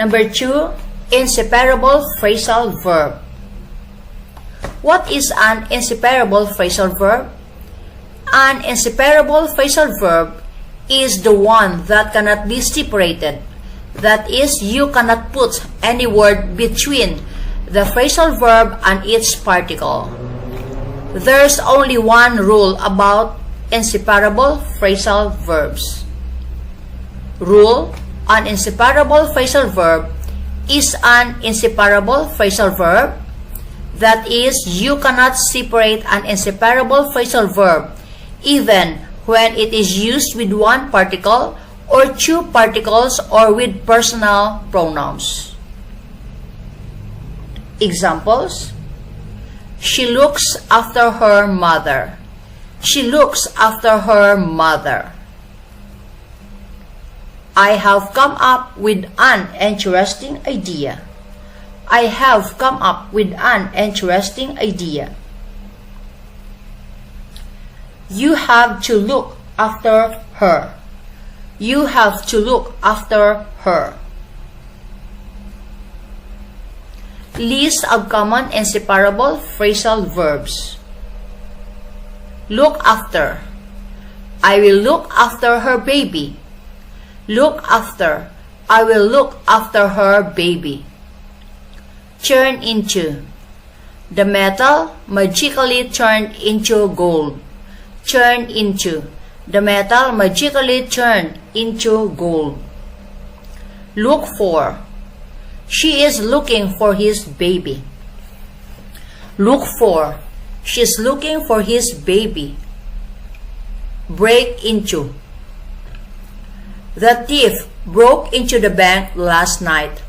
Number 2, inseparable phrasal verb. What is an inseparable phrasal verb? An inseparable phrasal verb is the one that cannot be separated. That is, you cannot put any word between the phrasal verb and its particle. There's only one rule about inseparable phrasal verbs. Rule: an inseparable phrasal verb is an inseparable phrasal verb. That is, you cannot separate an inseparable phrasal verb even when it is used with one particle or two particles or with personal pronouns. Examples: she looks after her mother. She looks after her mother. I have come up with an interesting idea. I have come up with an interesting idea. You have to look after her. You have to look after her. List of common inseparable phrasal verbs. Look after. I will look after her baby. Look after. I will look after her baby. Turn into. The metal magically turned into gold. Turn into. The metal magically turned into gold. Look for. She is looking for his baby. Look for. She's looking for his baby. Break into. The thief broke into the bank last night.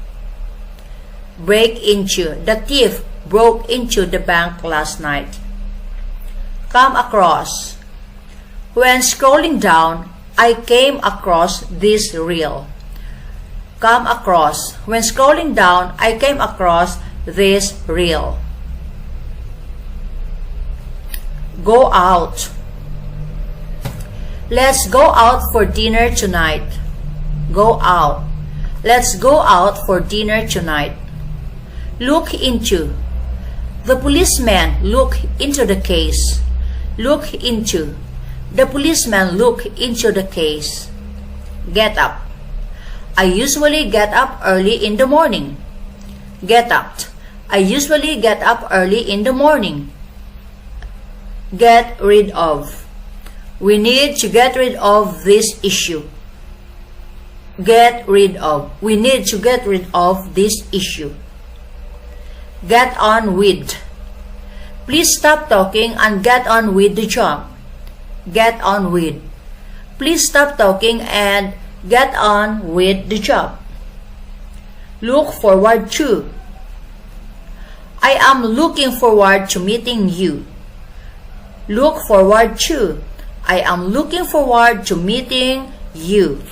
Break into. The thief broke into the bank last night. Come across. When scrolling down, I came across this reel. Come across. When scrolling down, I came across this reel. Go out. Let's go out for dinner tonight. Go out. Let's go out for dinner tonight. Look into. The policeman looked into the case. Look into. The policeman looked into the case. Get up. I usually get up early in the morning. Get up. I usually get up early in the morning. Get rid of. We need to get rid of this issue. Get rid of. We need to get rid of this issue. Get on with. Please stop talking and get on with the job. Get on with. Please stop talking and get on with the job. Look forward to. I am looking forward to meeting you. Look forward to. I am looking forward to meeting you.